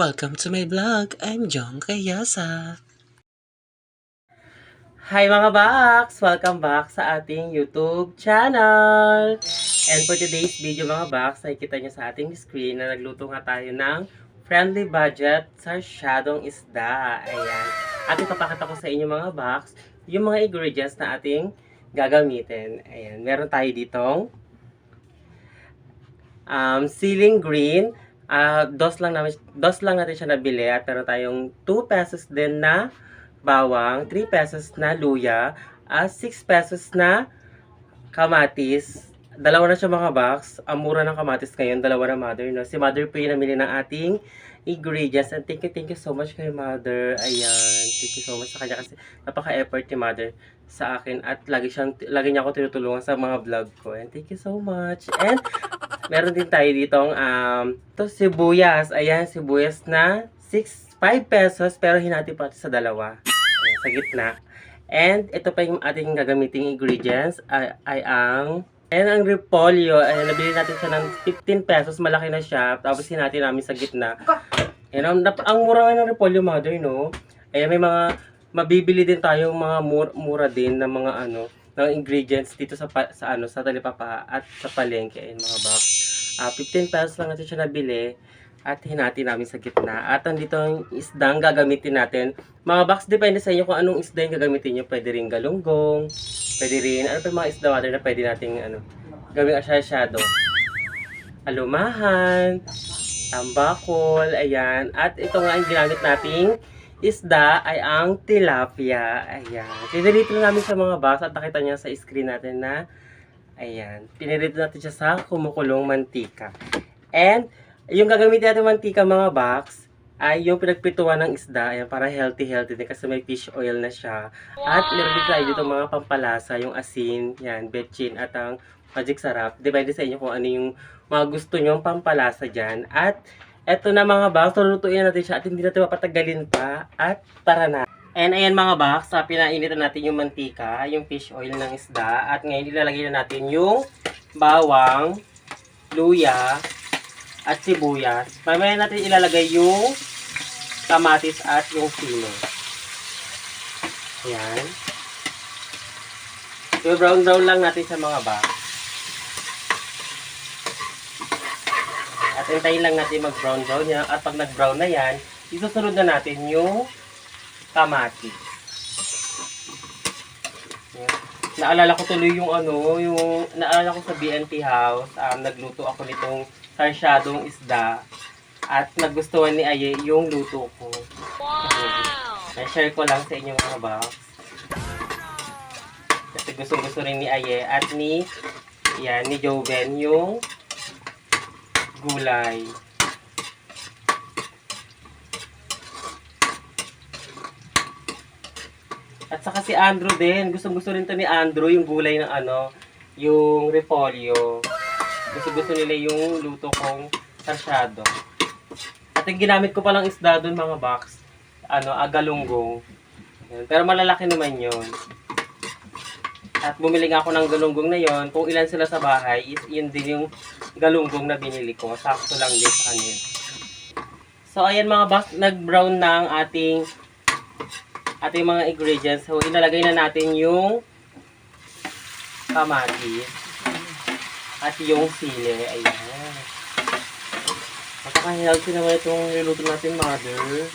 Welcome to my vlog. I'm Jong Kayasa. Hi mga Baks! Welcome back sa ating YouTube channel! And for today's video mga Baks, nakikita nyo sa ating screen na nagluto nga tayo ng friendly budget sarsyadong isda. Ayan. At ipapakita ko sa inyo mga Baks yung mga ingredients na ating gagamitin. Ayan. Meron tayo ditong ceiling green. Dos lang natin siya nabili at meron tayong 2 pesos din na bawang, 3 pesos na luya, 6 pesos na kamatis. Dalawa na siya mga box. Ang mura ng kamatis ngayon, dalawa na mother. No? Si mother po yung namili ng ating ingredients. And thank you so much kay mother. Ayan, thank you so much sa kanya kasi napaka-effort ni mother sa akin. At lagi niya ako tinutulungan sa mga vlog ko. And thank you so much. And meron din tayo ditong sibuyas. Ayan, sibuyas na 5 pesos pero hinati pa sa dalawa. Ayan, sa gitna. And ito pa yung ating gagamiting ingredients ay ang repolyo. Ayan, nabili natin siya ng 15 pesos. Malaki na siya. Tapos hinati namin sa gitna. Ayan, ang mura nga ng repolyo, mother, no? Ayan, may mga mabibili din tayong mga mura din na mga ng ingredients dito sa Talipapa at sa palengke. Ayan, mga box. 15 pesos lang natin siya nabili. At hinati namin sa gitna. At andito ang isdang gagamitin natin. Mga box, depende sa inyo kung anong isda yung gagamitin nyo. Pwede rin galunggong. Pwede rin, ano pa yung mga isda mother na pwede nating gawing asyado. Alumahan. Tambakol. Ayan. At ito nga ang ginamit nating isda ay ang tilapia. Ayan. Pinirito namin sa mga box at nakita niya sa screen natin na ayan. Pinirito natin siya sa kumukulong mantika. And yung gagamitin natin mantika mga box ay yung pinagprituan ng isda. Ayan, para healthy din kasi may fish oil na siya. At meron din tayo dito mga pampalasa, yung asin, yan, betchin at ang magic sarap. Depende sa inyo kung ano yung mga gusto nyong pampalasa dyan. At eto na mga box, lulutuin natin siya at hindi natin mapatagalin pa. At tara na. And ayan mga box, pinainitan natin yung mantika, yung fish oil ng isda. At ngayon ilalagay na natin yung bawang, luya, at sibuyas. Mamaya natin ilalagay yung kamatis at yung sili. Ayan. So, brown lang natin sa mga box. At hintayin lang natin mag-brown yan. At pag nag-brown na yan, isusunod na natin yung kamatis. Ayan. Naalala ko tuloy yung naalala ko sa BNT House, nagluto ako nitong sarsyadong isda at nagustuhan ni Aye yung luto ko. Wow! I-share ko lang sa inyo mga box. Kasi gusto rin ni Aye at ni Joven yung gulay. At saka si Andrew din. Gusto rin to ni Andrew yung gulay ng yung repolyo. Gusto nila yung luto kong sarsyado. At yung ginamit ko palang isda doon mga box, galunggong. Pero malalaki naman yon. At bumili nga ako ng galunggong na yon. Kung ilan sila sa bahay, yun din yung galunggong na binili ko. Sakto lang din sa kanila. So ayan mga box, nag-brown na ang ating mga ingredients. So ilalagay na natin yung kamatis at yung sili. Ayan. Napaka-healthy naman itong niluto natin, mother.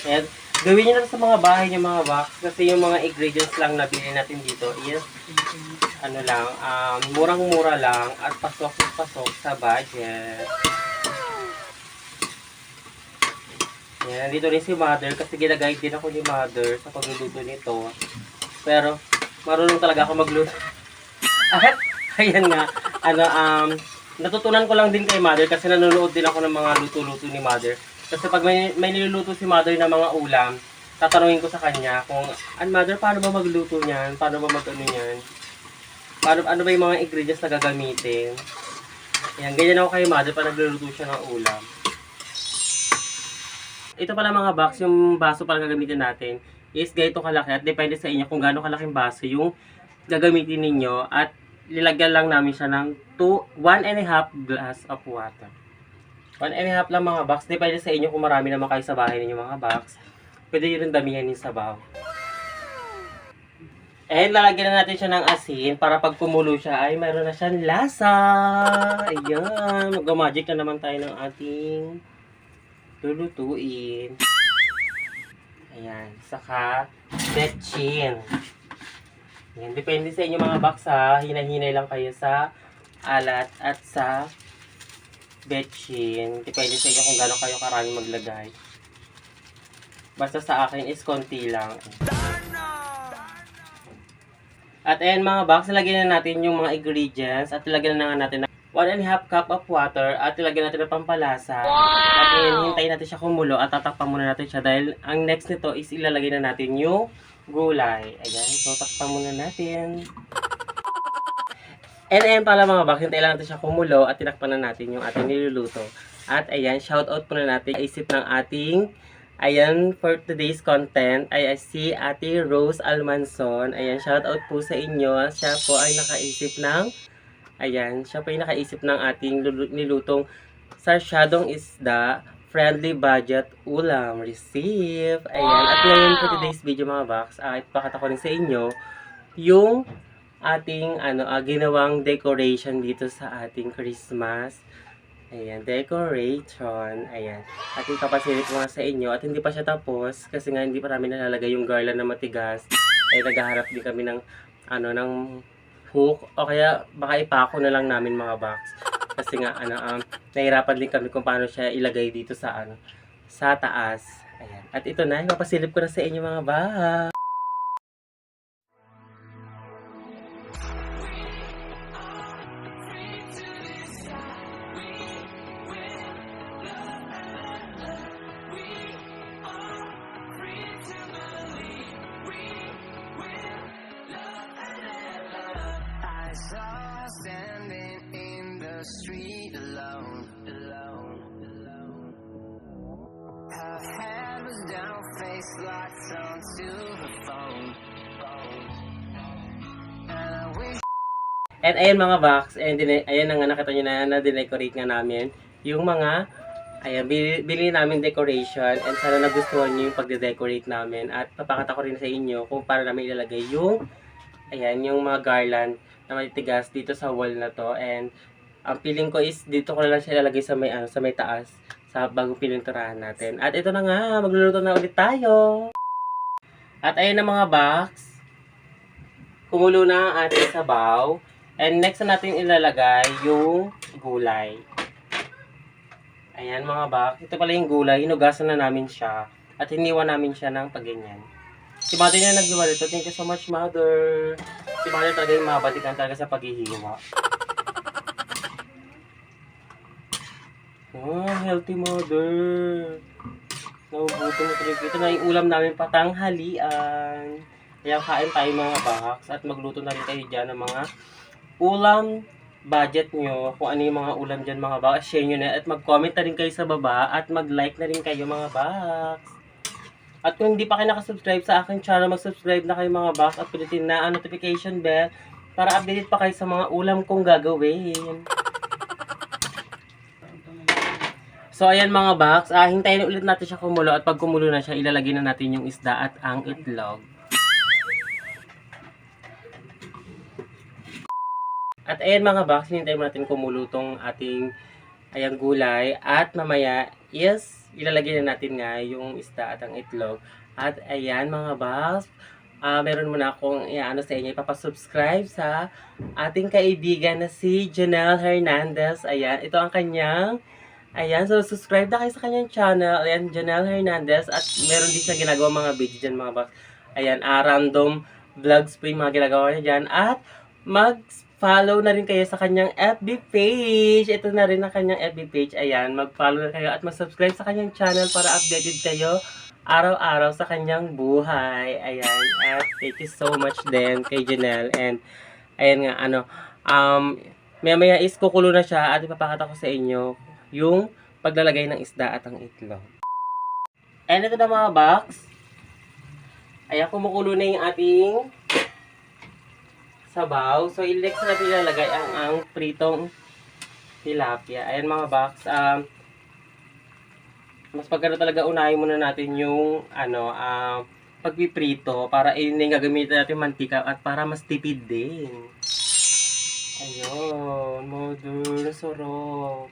Ayan. Gawin nyo na sa mga bahay niyo mga box kasi yung mga ingredients lang na bilhin natin dito is murang-mura lang at pasok sa budget. Ayan. Nandito rin si mother kasi ginaguide din ako ni mother sa pagluluto nito. Pero, marunong talaga ako magluto. At, ayan nga, natutunan ko lang din kay mother kasi nanonood din ako ng mga luto-luto ni mother. Kasi pag may niluluto si mother na mga ulam, tatanungin ko sa kanya kung, mother, paano ba magluto niyan? Paano ba niyan? Ano ba yung mga ingredients na gagamitin? Ayan, ganyan ako kay mother pag nagluluto siya ng ulam. Ito pala mga box, yung baso para gagamitin natin is ganito kalaki at depende sa inyo kung gaano kalaking baso yung gagamitin ninyo at lilagyan lang namin siya ng 1.5 glass of water. 1.5 lang mga box. Depende sa inyo kung marami naman kayo sa bahay ninyo mga box. Pwede yun rin damihan yung sabaw. And lalagyan na natin siya ng asin para pag kumulo siya ay mayroon na siyang lasa. Ayan. Mag-magic na naman tayo ng ating lulutuin. Ayan. Saka betchin. Ayan. Depende sa inyo mga box ha. Hinay-hinay lang kayo sa alat at sa betchin. Depende sa inyo kung gano'n kayo karami maglagay. Basta sa akin is konti lang. At ayan mga box, lagyan na natin yung mga ingredients at ilagyan na natin ng 1.5 cup of water at ilagyan natin ng pampalasa. At ayan, hintayin natin siya kumulo at tatakpan muna natin siya dahil ang next nito is ilalagay na natin yung gulay. Ayan, so takpan muna natin. And ayan pala mga box, hintayin lang natin siya kumulo at tinakpan na natin yung ating niluluto. At ayan, shoutout muna natin isip ng ating ayan, for today's content ay si Ate Rose Almanzon. Ayan, shoutout po sa inyo. Siya po ay nakaisip ng, ayan, siya po ay nakaisip ng ating nilutong sarsyadong isda, friendly budget ulam. Receive! Ayan, at ngayon for today's video mga box, ipakita ko rin sa inyo yung ating ginawang decoration dito sa ating Christmas. Ayan, decoration. Ayan. At ipapasilip ko nga sa inyo. At hindi pa siya tapos. Kasi nga hindi pa namin nalalagay yung garland na matigas. Ay naghaharap din kami ng, ng hook. O kaya baka ipako na lang namin mga box. Kasi nga, nahirapan din kami kung paano siya ilagay dito sa, sa taas. Ayan. At ito na, ipapasilip ko na sa inyo mga box. Standing in the street alone. Her head was down, face locked onto the phone. And I wish. And ayan mga box, ayan na nga nakita nyo na na-decorate nga namin yung mga, ayan, bili namin decoration and sana nagustuhan nyo yung pagde-decorate namin at papakita ko rin sa inyo kung paano namin ilalagay yung, ayan, yung mga garland na matitigas dito sa wall na to. And ang feeling ko is dito ko na lang siya ilalagay sa may, sa may taas sa bagong pininturahan natin. At ito na nga, magluluto na ulit tayo. At ayan na mga box, kumulo na ang ating sabaw. And next na natin ilalagay yung gulay. Ayan mga box, ito pala yung gulay, hinugasan na namin siya at hiniwa namin siya ng pagganyan. Si Mother na naghiwa dito. Thank you so much, Mother. Si Mother talaga yung mabatikan talaga sa paghihiwa. Oh, healthy Mother. Naubuto mo talaga. Ito na yung ulam namin patanghalian. Kaya kain tayo mga box at magluto na rin kayo dyan ng mga ulam budget nyo. Kung ano yung mga ulam dyan mga box. Share nyo na at mag-comment na rin kayo sa baba at mag-like na rin kayo mga box. At kung hindi pa kayo nakasubscribe sa aking channel, mag-subscribe na kayo mga box at pindutin na ang notification bell para updated pa kayo sa mga ulam kong gagawin. So ayan mga box, hintayin ulit natin siya kumulo at pag kumulo na siya, ilalagay na natin yung isda at ang itlog. At ayan mga box, hintayin natin kumulo tong ating ayang gulay at mamaya is ilalagay na natin nga yung isda at ang itlog. At ayan mga boss, meron muna akong sa inyo, ipapasubscribe sa ating kaibigan na si Janelle Hernandez. Ayan, ito ang kanyang, ayan, so subscribe na kayo sa kanyang channel. Ayan, Janelle Hernandez. At meron din siya ginagawa mga video dyan mga boss. Ayan, random vlogs po yung mga ginagawa niya dyan. At mag-follow na rin kayo sa kanyang FB page. Ito na rin ang kanyang FB page. Ayan, mag-follow na kayo at mag-subscribe sa kanyang channel para updated kayo araw-araw sa kanyang buhay. Ayan, at thank you so much din kay Janelle. And, ayan nga, maya-maya is kukulo na siya at ipapakita ko sa inyo yung paglalagay ng isda at ang itlog. And ito na mga box. Ayan, kumukulo na yung ating sabaw. So, next natin ilalagay ang pritong tilapia. Ayan mga box. Mas pagkano talaga unahin muna natin yung pagpiprito para yun yung gagamitin natin mantika at para mas tipid din. Ayun, mother, sarap.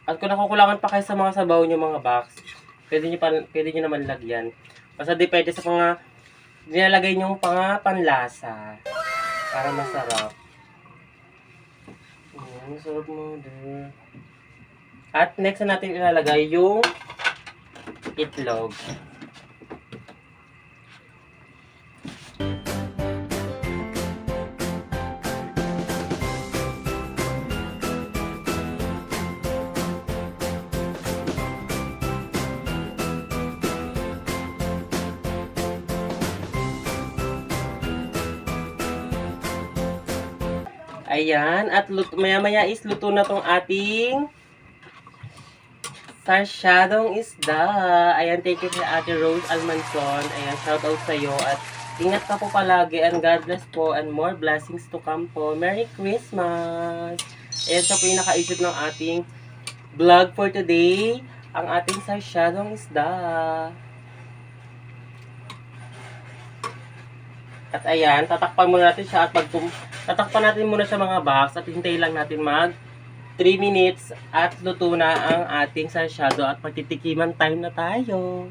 At kung nakukulangan pa kayo sa mga sabaw nyo mga box, pwede nyo naman lagyan. Basta depende sa mga nilalagay nyo panlasa para masarap. Ayan, masarap mother. At next na natin ilalagay yung itlog. Ayan, at maya-maya is luto na tong ating sarsyadong isda. Ayan, thank you sa Ate Rose Almanzon. Ayan, shout out sa iyo at ingat ka po palagi and God bless po and more blessings to come po. Merry Christmas! Ayan, siya po yung nakaisip ng ating vlog for today. Ang ating sarsyadong isda. At ayan, tatakpan muna natin siya at tatakpan natin muna siya mga box at hintayin lang natin mag 3 minutes at luto na ang ating sarsyado at magtitikiman time na tayo.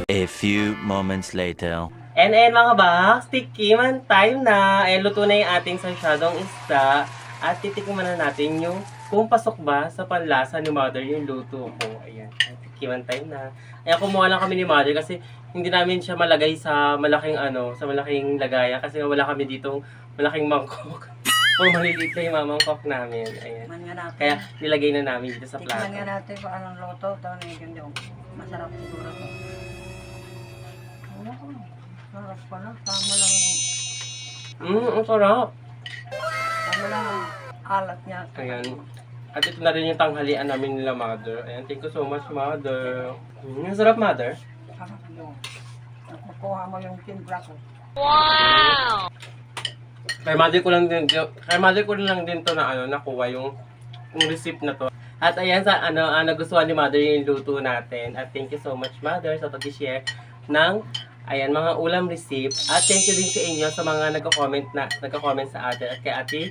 A few moments later. And ayan mga box, tikiman time na. Ayan, luto na yung ating sarsyadong isda. At titikiman na natin yung kung pasok ba sa panlasa ni Mother yung luto ko. Ayan, tikiman time na. Ayan, kumuha lang kami ni Mother kasi hindi namin siya malagay sa malaking lagayan kasi wala kami ditong malaking mangkok. Puro maliliit na yung mamangkok namin. Ayan. Tikman nga natin. Kaya nilagay na namin dito sa Tikman nga plato. natin kung anong luto. Ito na yung masarap siguro to. Ano ko? Sarap pala. Tama lang. Ang sarap. Tama lang ang alat niya. Ayan. At ito na rin yung tanghalian namin nila, Mother. Ayan, thank you so much, Mother. Ang sarap, Mother. Sarap yun. Nakukuha mo yung timpla ko. Kay Mother ko lang din to na nakuha yung receipt na to. At ayan sa nagustuhan ni Mother yung luto natin. At thank you so much, Mother, sa pag-share ng mga ulam receipt. At thank you din sa inyo sa mga nagko-comment sa atin at kay Ate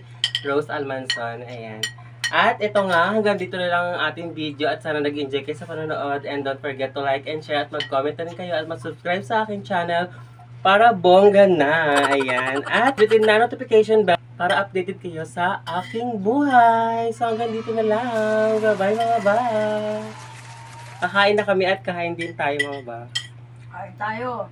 Rose Almanzon. Ayan. At ito nga, hanggang dito na lang ang ating video at sana nag-enjoy kayo sa panonood and don't forget to like and share at mag-comment na rin kayo at mag-subscribe sa aking channel para bongga na. Ayan. At bitin na notification bell para updated kayo sa aking buhay. So hanggang dito na lang. Bye-bye mga ba. Kakain na kami at kahain din tayo mga ba. Ay tayo.